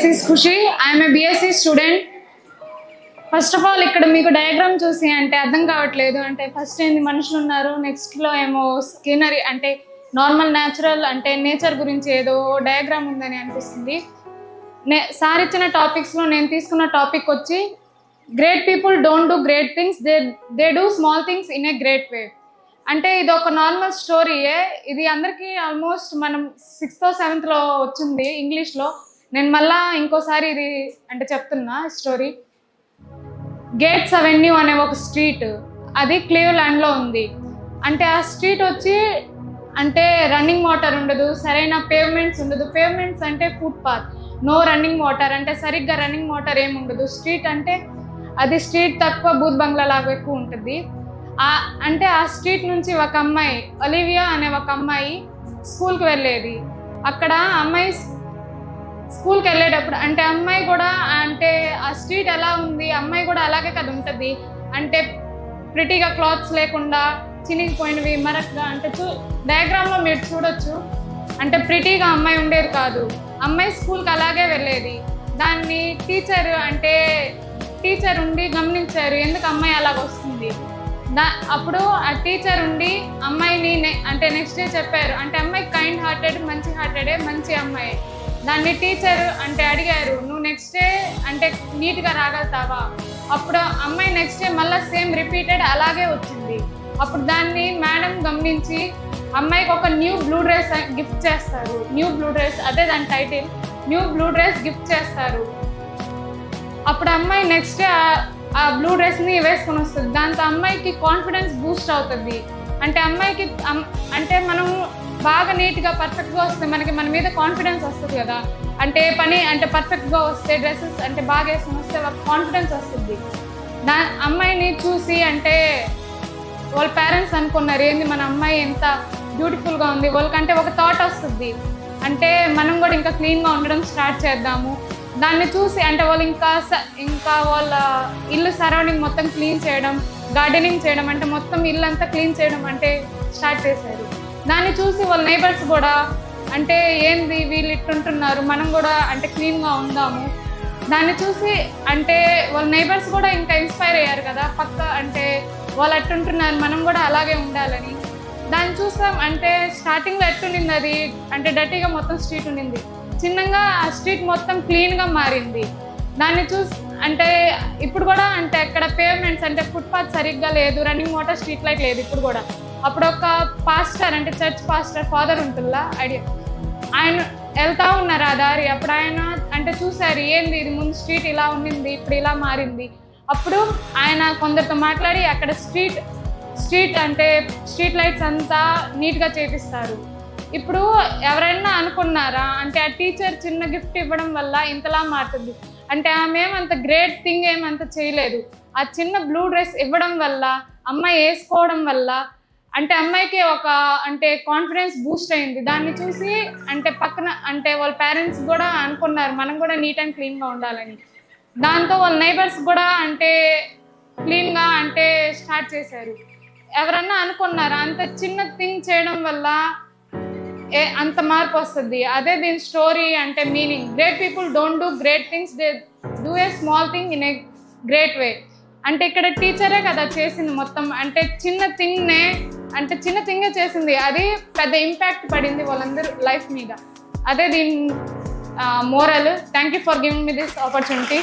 is Khushi. I am a BSc student. First of all ఇక్కడ మీకు diagram చూసి అంటే అర్థం కావట్లేదు. అంటే ఫస్ట్ ఏంది మనుషులు ఉన్నారు, నెక్స్ట్లో ఏమో స్కినరీ అంటే నార్మల్ న్యాచురల్ అంటే నేచర్ గురించి ఏదో డయాగ్రామ్ ఉందని అనిపిస్తుంది. సార్ ఇచ్చిన టాపిక్స్లో నేను తీసుకున్న టాపిక్ వచ్చి great people don't do great things, they do small things in a great way. అంటే ఇది ఒక నార్మల్ స్టోరీయే. ఇది అందరికీ ఆల్మోస్ట్ మనం 6th or 7th వచ్చింది ఇంగ్లీష్లో. నేను మళ్ళా ఇంకోసారి ఇది అంటే చెప్తున్నా స్టోరీ. గేట్స్ అవెన్యూ అనే ఒక స్ట్రీట్, అది క్లీవ్లాండ్లో ఉంది. అంటే ఆ స్ట్రీట్ వచ్చి అంటే రన్నింగ్ వాటర్ ఉండదు, సరైన పేవ్మెంట్స్ ఉండదు. పేవ్మెంట్స్ అంటే footpath, no running water అంటే సరిగ్గా రన్నింగ్ వాటర్ ఏమి ఉండదు. స్ట్రీట్ అంటే అది స్ట్రీట్ తక్కువ బూత్ బంగ్లా లాగా ఎక్కువ ఉంటుంది. అంటే ఆ స్ట్రీట్ నుంచి ఒక అమ్మాయి ఒలివియా అనే ఒక అమ్మాయి స్కూల్కి వెళ్ళేది. అక్కడ అమ్మాయి స్కూల్కి వెళ్ళేటప్పుడు అంటే అమ్మాయి కూడా అంటే ఆ స్ట్రీట్ ఎలా ఉంది, అమ్మాయి కూడా అలాగే కదా ఉంటుంది. అంటే ప్రిటీగా క్లాత్స్ లేకుండా చినిగిపోయినవి మరక్గా అంటే డయాగ్రామ్లో మీరు చూడొచ్చు. అంటే ప్రిటీగా అమ్మాయి ఉండేది కాదు. అమ్మాయి స్కూల్కి అలాగే వెళ్ళేది. దాన్ని టీచర్ ఉండి గమనించారు, ఎందుకు అమ్మాయి అలాగ వస్తుంది. అప్పుడు ఆ టీచర్ ఉండి అమ్మాయిని అంటే నెక్స్ట్ డే చెప్పారు. అంటే అమ్మాయి కైండ్ హార్టెడ్, మంచి హార్టెడే, మంచి అమ్మాయి. దాన్ని టీచర్ అంటే అడిగారు, నువ్వు నెక్స్ట్ డే అంటే నీట్గా రాగలుగుతావా? అప్పుడు అమ్మాయి నెక్స్ట్ డే మళ్ళీ సేమ్ రిపీటెడ్ అలాగే వచ్చింది. అప్పుడు దాన్ని మేడం గమనించి అమ్మాయికి ఒక న్యూ బ్లూ డ్రెస్ గిఫ్ట్ చేస్తారు. న్యూ బ్లూ డ్రెస్, అదే దాని title, new blue dress gift చేస్తారు. అప్పుడు అమ్మాయి నెక్స్ట్ డే ఆ బ్లూ డ్రెస్ని వేసుకొని వస్తుంది. దాంతో అమ్మాయికి కాన్ఫిడెన్స్ బూస్ట్ అవుతుంది. అంటే అమ్మాయికి అంటే మనం బాగా నీట్గా పర్ఫెక్ట్గా వస్తే మనకి మన మీద కాన్ఫిడెన్స్ వస్తుంది కదా. అంటే పని అంటే పర్ఫెక్ట్గా వస్తే డ్రెస్సెస్ అంటే బాగా వేసుకొని వస్తే వాళ్ళకి కాన్ఫిడెన్స్ వస్తుంది. అమ్మాయిని చూసి అంటే వాళ్ళ పేరెంట్స్ అనుకున్నారు, ఏంది మన అమ్మాయి ఎంత బ్యూటిఫుల్గా ఉంది. వాళ్ళకంటే ఒక థాట్ వస్తుంది, అంటే మనం కూడా ఇంకా క్లీన్గా ఉండడం స్టార్ట్ చేద్దాము. దాన్ని చూసి అంటే వాళ్ళు ఇంకా వాళ్ళ ఇల్లు సరౌండింగ్ మొత్తం క్లీన్ చేయడం, గార్డెనింగ్ చేయడం, అంటే మొత్తం ఇల్లు అంతా క్లీన్ చేయడం అంటే స్టార్ట్ చేశారు. దాన్ని చూసి వాళ్ళ నైబర్స్ కూడా అంటే ఏంది వీళ్ళు ఇట్టుంటున్నారు, మనం కూడా అంటే క్లీన్గా ఉందాము. దాన్ని చూసి అంటే వాళ్ళ నైబర్స్ కూడా ఇంకా ఇన్స్పైర్ అయ్యారు కదా, పక్క అంటే వాళ్ళు ఎట్టుంటున్నారు మనం కూడా అలాగే ఉండాలని. దాన్ని చూసాం. అంటే స్టార్టింగ్లో ఎట్టుండింది అది అంటే డర్టీగా మొత్తం స్ట్రీట్ ఉండింది. చిన్నగా ఆ స్ట్రీట్ మొత్తం క్లీన్గా మారింది. దాన్ని చూసి అంటే ఇప్పుడు కూడా అంటే అక్కడ పేవ్మెంట్స్ అంటే ఫుట్పాత్ సరిగ్గా లేదు, రన్నింగ్ వాటర్, స్ట్రీట్ లైట్ లేదు ఇప్పుడు కూడా. అప్పుడు ఒక పాస్టర్ అంటే చర్చ్ పాస్టర్ ఫాదర్ ఉంటుందా ఐడియా, ఆయన వెళ్తూ ఉన్నారు ఆ దారి. అప్పుడు ఆయన అంటే చూశారు, ఏంది ఇది ముందు స్ట్రీట్ ఇలా ఉండింది, ఇప్పుడు ఇలా మారింది. అప్పుడు ఆయన కొందరితో మాట్లాడి అక్కడ స్ట్రీట్ అంటే స్ట్రీట్ లైట్స్ అంతా నీట్గా చేపిస్తారు. ఇప్పుడు ఎవరైనా అనుకున్నారా అంటే ఆ టీచర్ చిన్న గిఫ్ట్ ఇవ్వడం వల్ల ఇంతలా మారుతుంది అంటే ఆమె ఏమంత గ్రేట్ థింగ్ ఏమంత చేయలేదు. ఆ చిన్న బ్లూ డ్రెస్ ఇవ్వడం వల్ల, అమ్మాయి వేసుకోవడం వల్ల అంటే అమ్మాయికి ఒక అంటే కాన్ఫిడెన్స్ బూస్ట్ అయింది. దాన్ని చూసి అంటే పక్కన అంటే వాళ్ళ పేరెంట్స్ కూడా అనుకున్నారు మనం కూడా నీట్ అండ్ క్లీన్గా ఉండాలని. దాంతో వాళ్ళ నైబర్స్ కూడా అంటే క్లీన్గా అంటే స్టార్ట్ చేశారు. ఎవరన్నా అనుకున్నారా అంత చిన్న థింగ్ చేయడం వల్ల అంత మార్పు వస్తుంది. అదే దీని స్టోరీ అంటే meaning. Great people don't do great things, they do a small thing in a great way. అంటే ఇక్కడ టీచరే కదా చేసింది మొత్తం. అంటే చిన్న థింగే చేసింది, అది పెద్ద ఇంపాక్ట్ పడింది వాళ్ళందరూ లైఫ్ మీద. అదే దీని moral. Thank you for giving me this opportunity.